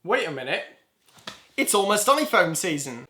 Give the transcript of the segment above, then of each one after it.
Wait a minute. It's almost iPhone season.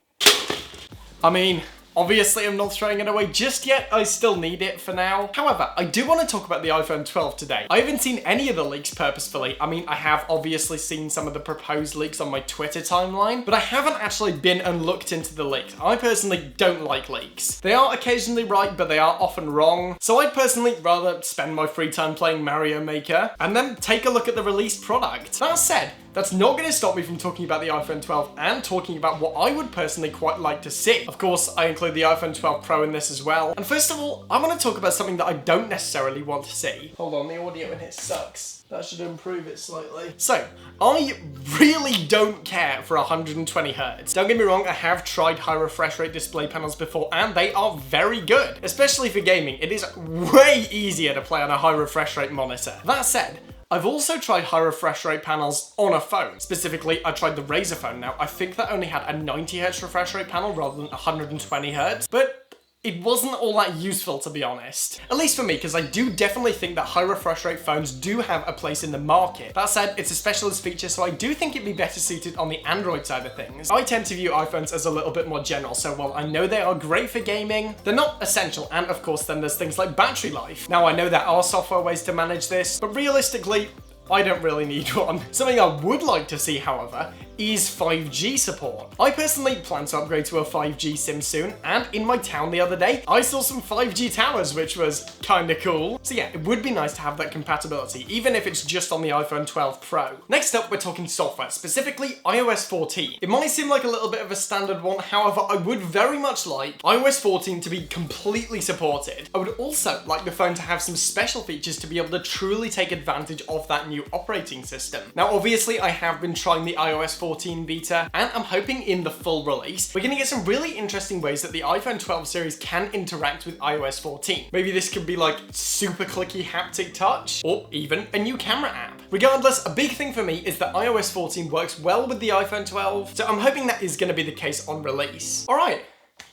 I mean, obviously I'm not throwing it away just yet, I still need it for now. However, I do want to talk about the iPhone 12 today. I haven't seen any of the leaks purposefully. I mean, I have obviously seen some of the proposed leaks on my Twitter timeline, but I haven't actually been and looked into the leaks. I personally don't like leaks. They are occasionally right, but they are often wrong. So I'd personally rather spend my free time playing Mario Maker and then take a look at the released product. That said, that's not going to stop me from talking about the iPhone 12 and talking about what I would personally quite like to see. Of course, I include the iPhone 12 Pro in this as well. And first of all, I want to talk about something that I don't necessarily want to see. Hold on, the audio in here sucks. That should improve it slightly. So, I really don't care for 120 Hz. Don't get me wrong, I have tried high refresh rate display panels before and they are very good. Especially for gaming, it is way easier to play on a high refresh rate monitor. That said, I've also tried high refresh rate panels on a phone. Specifically, I tried the Razer phone. Now, I think that only had a 90 Hz refresh rate panel rather than 120 Hz, but it wasn't all that useful, to be honest. At least for me, because I do definitely think that high refresh rate phones do have a place in the market. That said, it's a specialist feature, so I do think it'd be better suited on the Android side of things. I tend to view iPhones as a little bit more general, so while I know they are great for gaming, they're not essential, and of course then there's things like battery life. Now I know there are software ways to manage this, but realistically, I don't really need one. Something I would like to see, however, is 5G support. I personally plan to upgrade to a 5G SIM soon, and in my town the other day, I saw some 5G towers, which was kinda cool. So yeah, it would be nice to have that compatibility, even if it's just on the iPhone 12 Pro. Next up, we're talking software, specifically iOS 14. It might seem like a little bit of a standard one, however, I would very much like iOS 14 to be completely supported. I would also like the phone to have some special features to be able to truly take advantage of that new operating system. Now, obviously, I have been trying the iOS 14 beta, and I'm hoping in the full release, we're gonna get some really interesting ways that the iPhone 12 series can interact with iOS 14. Maybe this could be like super clicky haptic touch, or even a new camera app. Regardless, a big thing for me is that iOS 14 works well with the iPhone 12, so I'm hoping that is gonna be the case on release. All right,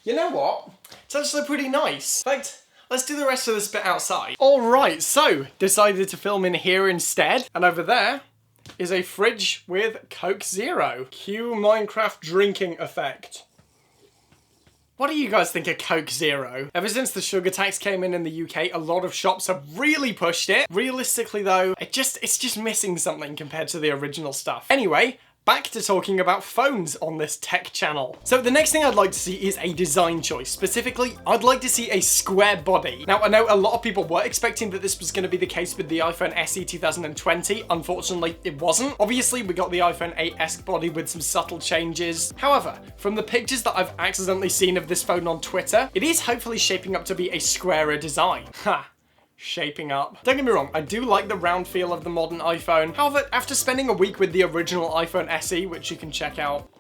you know what? It's actually pretty nice. In fact, let's do the rest of this bit outside. All right, so decided to film in here instead, and over there is a fridge with Coke Zero. Cue Minecraft drinking effect. What do you guys think of Coke Zero? Ever since the sugar tax came in the UK, a lot of shops have really pushed it. Realistically though, it's just missing something compared to the original stuff. Anyway, back to talking about phones on this tech channel. So the next thing I'd like to see is a design choice. Specifically, I'd like to see a square body. Now, I know a lot of people were expecting that this was going to be the case with the iPhone SE 2020. Unfortunately, it wasn't. Obviously, we got the iPhone 8-esque body with some subtle changes. However, from the pictures that I've accidentally seen of this phone on Twitter, it is hopefully shaping up to be a squarer design. Ha! Shaping up. Don't get me wrong, I do like the round feel of the modern iPhone. However, after spending a week with the original iPhone SE, which you can check out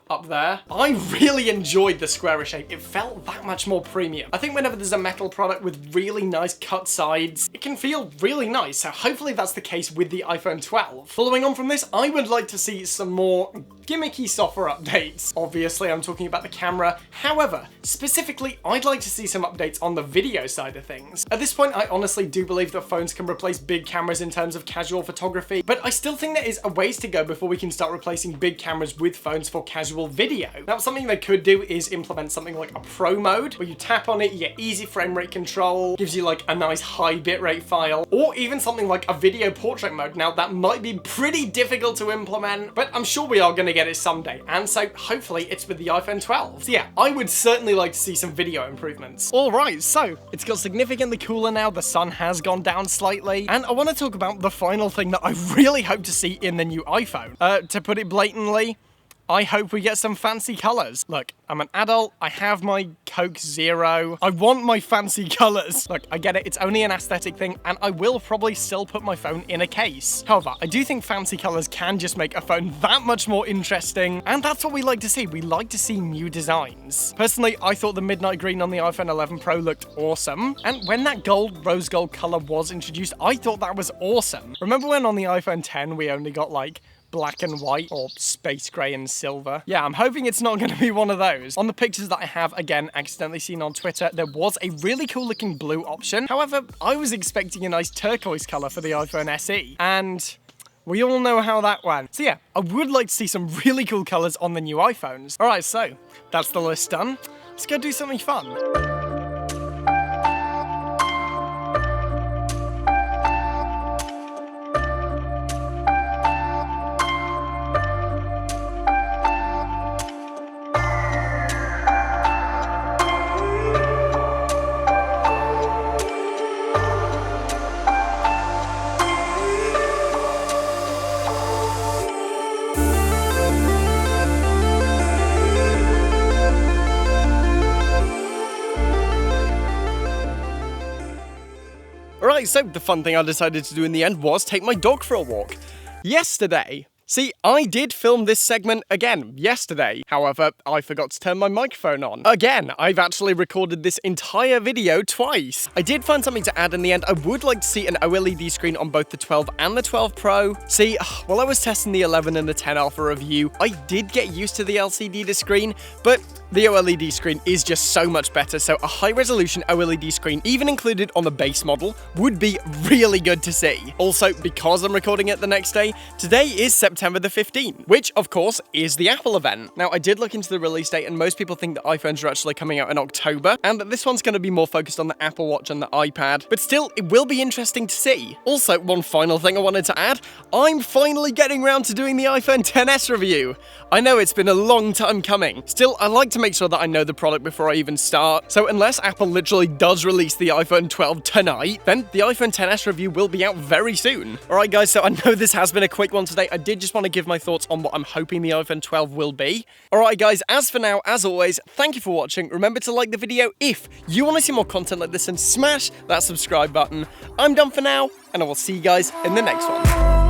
up there, I really enjoyed the squarer shape. It felt that much more premium. I think whenever there's a metal product with really nice cut sides, it can feel really nice, so hopefully that's the case with the iPhone 12. Following on from this, I would like to see some more gimmicky software updates. Obviously, I'm talking about the camera. However, specifically, I'd like to see some updates on the video side of things. At this point, I honestly do believe that phones can replace big cameras in terms of casual photography, but I still think there is a ways to go before we can start replacing big cameras with phones for casual video. Now, something they could do is implement something like a pro mode, where you tap on it, you get easy frame rate control, gives you like a nice high bitrate file, or even something like a video portrait mode. Now, that might be pretty difficult to implement, but I'm sure we are going to get it someday, and so hopefully it's with the iPhone 12. So yeah, I would certainly like to see some video improvements. Alright, so it's got significantly cooler now, the sun has gone down slightly, and I want to talk about the final thing that I really hope to see in the new iPhone. To put it blatantly, I hope we get some fancy colors. Look, I'm an adult, I have my Coke Zero, I want my fancy colors. Look, I get it, it's only an aesthetic thing, and I will probably still put my phone in a case. However, I do think fancy colors can just make a phone that much more interesting, and that's what we like to see. We like to see new designs. Personally, I thought the midnight green on the iPhone 11 Pro looked awesome, and when that rose gold color was introduced, I thought that was awesome. Remember when on the iPhone 10 we only got like black and white, or space grey and silver? Yeah, I'm hoping it's not going to be one of those. On the pictures that I have, again, accidentally seen on Twitter, there was a really cool looking blue option. However, I was expecting a nice turquoise colour for the iPhone SE, and We all know how that went. So yeah, I would like to see some really cool colours on the new iPhones. Alright, so that's the list done. Let's go do something fun. Alright, so the fun thing I decided to do in the end was take my dog for a walk. Yesterday. See, I did film this segment again yesterday. However, I forgot to turn my microphone on. Again, I've actually recorded this entire video twice. I did find something to add in the end. I would like to see an OLED screen on both the 12 and the 12 Pro. See, while I was testing the 11 and the 10 Alpha review, I did get used to the LCD screen, but the OLED screen is just so much better, so a high-resolution OLED screen, even included on the base model, would be really good to see. Also, because I'm recording it the next day, today is September the 15th, which, of course, is the Apple event. Now, I did look into the release date, and most people think that iPhones are actually coming out in October, and that this one's going to be more focused on the Apple Watch and the iPad, but still, it will be interesting to see. Also, one final thing I wanted to add, I'm finally getting around to doing the iPhone XS review. I know it's been a long time coming. Still, I like to make sure that I know the product before I even start. So unless Apple literally does release the iPhone 12 tonight, then the iPhone XS review will be out very soon. Alright guys, so I know this has been a quick one today. I did just want to give my thoughts on what I'm hoping the iPhone 12 will be. Alright guys, as for now, as always, thank you for watching. Remember to like the video if you want to see more content like this and smash that subscribe button. I'm done for now, and I will see you guys in the next one.